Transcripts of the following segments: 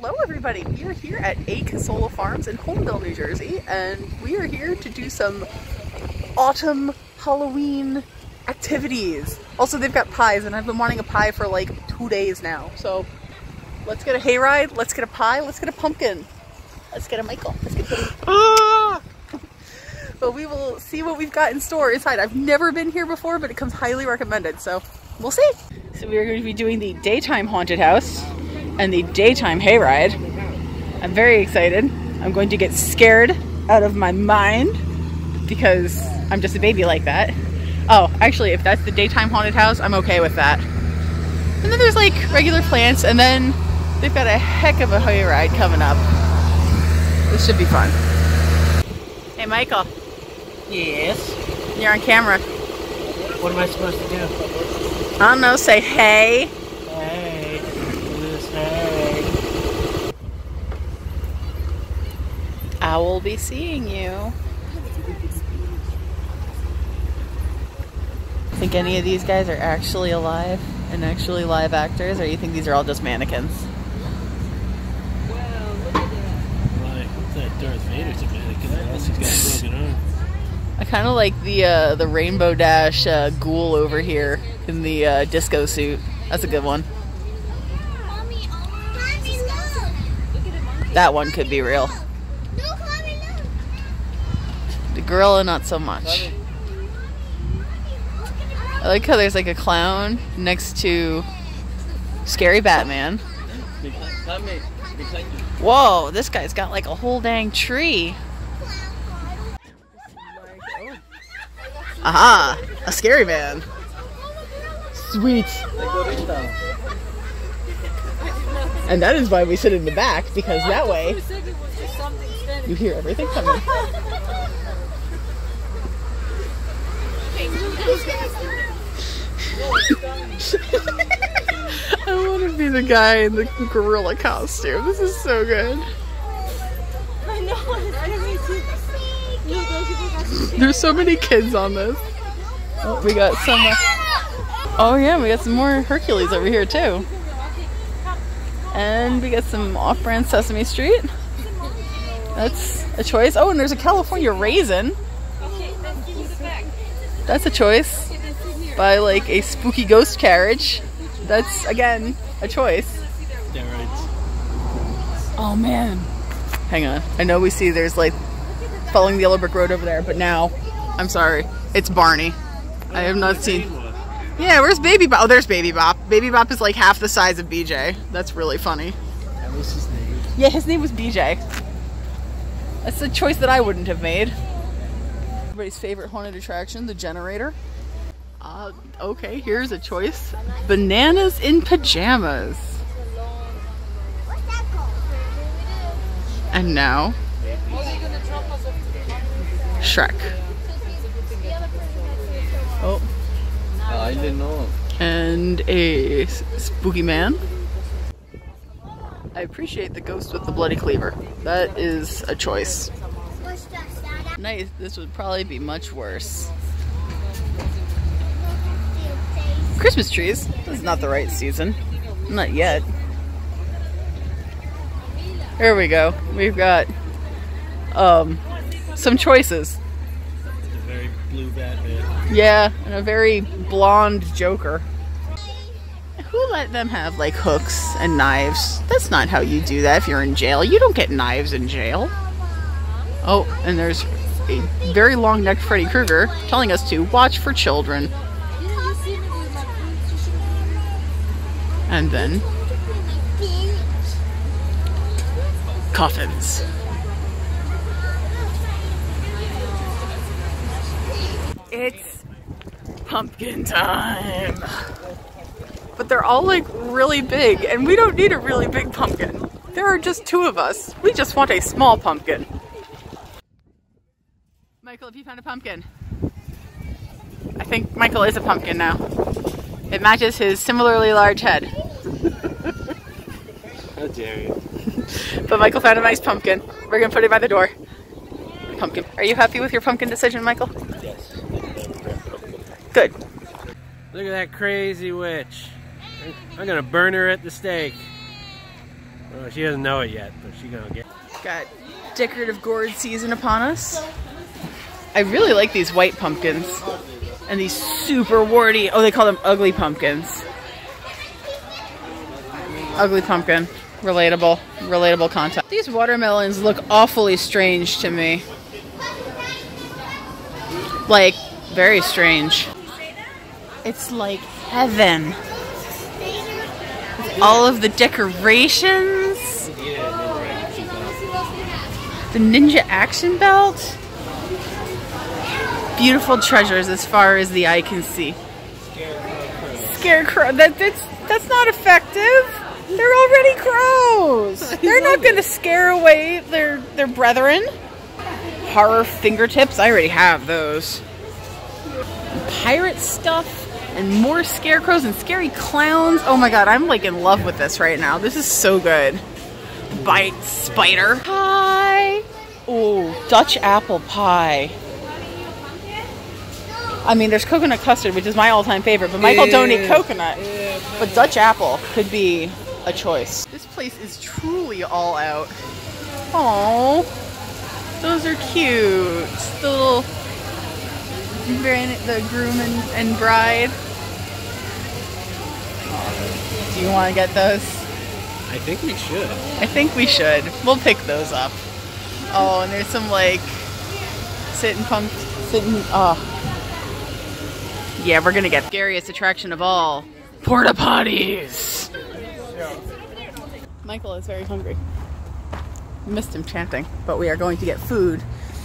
Hello everybody, we are here at Casola Farms in Holmdel, New Jersey, and we are here to do some autumn Halloween activities. Also, they've got pies, and I've been wanting a pie for like 2 days now. So let's get a hayride, let's get a pie, let's get a pumpkin. Let's get a Michael. Let's get a But we will see what we've got in store inside. I've never been here before, but it comes highly recommended, so we'll see. So we are going to be doing the daytime haunted house and the daytime hayride. I'm very excited. I'm going to get scared out of my mind because I'm just a baby like that. Oh, actually, if that's the daytime haunted house, I'm okay with that. And then there's like regular plants, and then they've got a heck of a hayride coming up. This should be fun. Hey, Michael. Yes? You're on camera. What am I supposed to do? I don't know, say hey. Hey. Elyse, hey. I will be seeing you. Think any of these guys are actually alive and actually live actors, or you think these are all just mannequins? Well, look at that. Right, that Darth Vader's a mannequin. Unless he's got a broken arm. I kind of like the Rainbow Dash ghoul over here in the disco suit. That's a good one. Mommy, look. That one could be real. Look, Mommy, look. The gorilla, not so much. I like how there's like a clown next to Scary Batman. Whoa, this guy's got like a whole dang tree. Aha, a scary man. Sweet. And that is why we sit in the back, because that way you hear everything coming. I want to be the guy in the gorilla costume. This is so good. I know, it's crazy. There's so many kids on this. Oh, we got some. Oh yeah, we got some more Hercules over here too. And we got some off-brand Sesame Street. That's a choice. Oh, and there's a California raisin. That's a choice. By like a spooky ghost carriage. That's again a choice. Oh man. Hang on. I know we see there's like following the yellow brick road over there, but now, I'm sorry, it's Barney. I have not seen. Yeah, where's Baby Bop? Oh, there's Baby Bop. Baby Bop is like half the size of BJ. That's really funny. That was his name. Yeah, his name was BJ. That's a choice that I wouldn't have made. Everybody's favorite haunted attraction, the generator. Okay, here's a choice. Bananas in pajamas. And now, Shrek. Oh. I didn't know. And a spooky man. I appreciate the ghost with the bloody cleaver. That is a choice. Nice. This would probably be much worse. Christmas trees. This is not the right season. Not yet. Here we go. We've got some choices. A very blue Batman. Yeah, and a very blonde Joker. Who let them have like hooks and knives? That's not how you do that if you're in jail. You don't get knives in jail. Oh, and there's a very long-necked Freddy Krueger telling us to watch for children. And then coffins. It's pumpkin time. But they're all like really big, and we don't need a really big pumpkin. There are just 2 of us. We just want a small pumpkin. Michael, have you found a pumpkin? I think Michael is a pumpkin now. It matches his similarly large head. How dare you. But Michael found a nice pumpkin. We're gonna put it by the door. Pumpkin. Are you happy with your pumpkin decision, Michael? Yes. Good. Look at that crazy witch. I'm gonna burn her at the stake. Well, she doesn't know it yet, but she's gonna get. Got decorative gourd season upon us. I really like these white pumpkins. And these super warty, oh, they call them ugly pumpkins. Ugly pumpkin. Relatable content. These watermelons look awfully strange to me. Like, very strange. It's like heaven. All of the decorations. The ninja action belt. Beautiful treasures as far as the eye can see. Scarecrow. That's not effective. They're already crows. They're not going to scare away their brethren. Horror fingertips. I already have those. Pirate stuff. And more scarecrows and scary clowns. Oh my god, I'm like in love with this right now. This is so good. Bite spider. Pie. Oh, Dutch apple pie. I mean, there's coconut custard, which is my all-time favorite, but Michael don't eat coconut. But Dutch apple could be a choice. This place is truly all out. Oh, those are cute. The groom and bride. Do you want to get those? I think we should. I think we should. We'll pick those up. Oh, and there's some like yeah, we're gonna get the scariest attraction of all, porta potties. Michael is very hungry. Missed him chanting, but we are going to get food.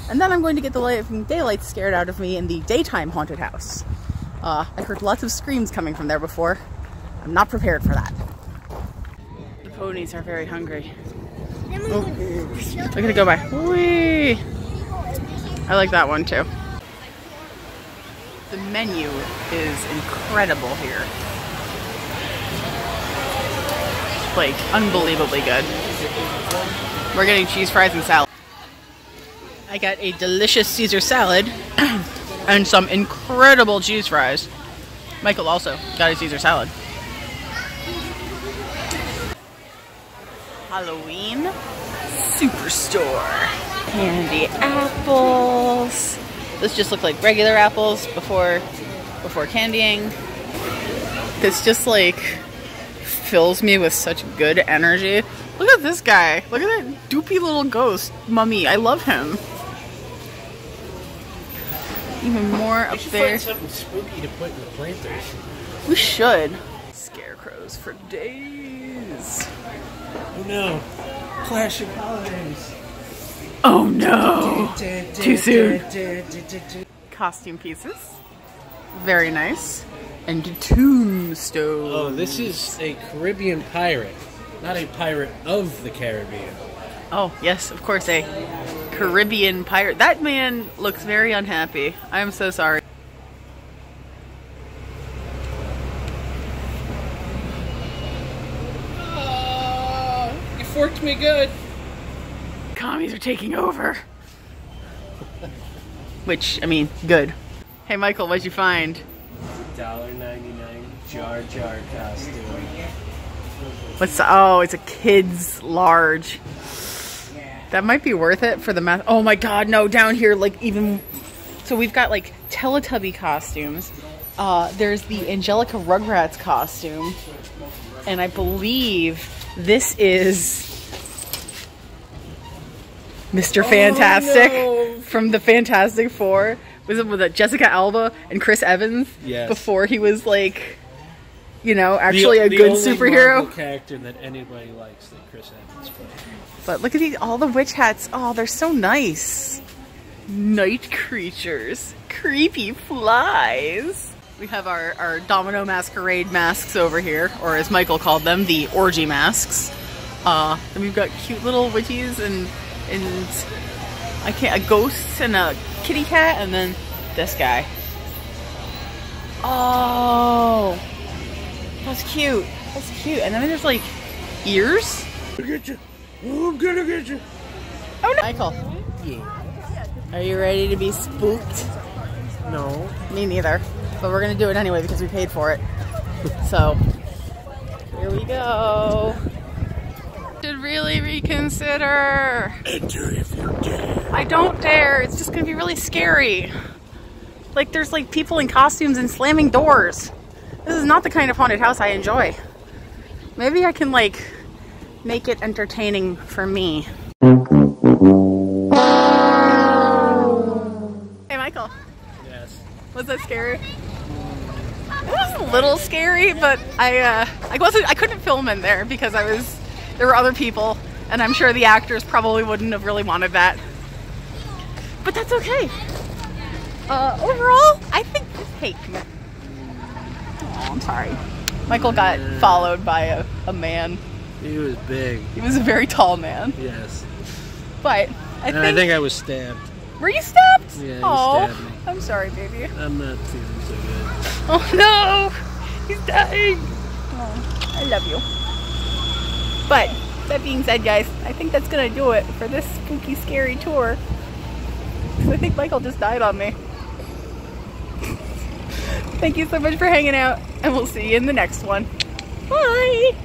And then I'm going to get the daylight scared out of me in the daytime haunted house. I heard lots of screams coming from there before. I'm not prepared for that. The ponies are very hungry. Oh, look at it go by. Whee! I like that one too. The menu is incredible here. Like, unbelievably good. We're getting cheese fries and salad. I got a delicious Caesar salad and some incredible cheese fries. Michael also got a Caesar salad. Halloween Superstore. Candy apples. This just looked like regular apples before candying. This just like fills me with such good energy. Look at this guy. Look at that doopy little ghost mummy. I love him. Even more up there. Find something spooky to put in the planters. We should. Scarecrows for days. Oh no. Clash of Holidays. Oh no. Too soon. Costume pieces. Very nice. And tombstones. Oh, this is a Caribbean pirate. Not a pirate of the Caribbean. Oh, yes, of course, a Caribbean pirate. That man looks very unhappy. I am so sorry. Oh, you forked me good. Commies are taking over. Which, I mean, good. Hey, Michael, what'd you find? $1.99 Jar Jar costume. What's the, oh, it's a kid's large. That might be worth it for the math. Oh my god, no, down here, like even... So we've got like Teletubby costumes. There's the Angelica Rugrats costume. And I believe this is Mr. Fantastic from the Fantastic Four. Was it with Jessica Alba and Chris Evans? Yes. Before he was like, you know, actually a good superhero. Marvel character that anybody likes that Chris Evans plays. But look at these, all the witch hats. Oh, they're so nice. Night creatures. Creepy flies. We have our Domino Masquerade masks over here, or as Michael called them, the orgy masks. And we've got cute little witches and a ghost and a kitty cat, and then this guy. Oh, that's cute. That's cute. And then there's like ears. I'll get you. Oh, I'm gonna get you. Oh no, Michael. Yeah. Are you ready to be spooked? No. Me neither. But we're gonna do it anyway because we paid for it. So here we go. should really reconsider. Enter if you dare. I don't dare. It's just gonna be really scary. Like there's like people in costumes and slamming doors. This is not the kind of haunted house I enjoy. Maybe I can like make it entertaining for me. Hey Michael. Yes. Was that scary? It was a little scary, but I couldn't film in there because there were other people, and I'm sure the actors probably wouldn't have really wanted that. But that's okay. Overall, I think hey, come here. Oh, I'm sorry. Michael got followed by a man. He was big. He was a very tall man. Yes. But I think I was stabbed. Were you stabbed? Yeah, he oh, stabbed me. I'm sorry, baby. I'm not feeling so good. Oh no! He's dying! Oh, I love you. But, that being said, guys, I think that's gonna do it for this spooky, scary tour. Because I think Michael just died on me. Thank you so much for hanging out, and we'll see you in the next one. Bye!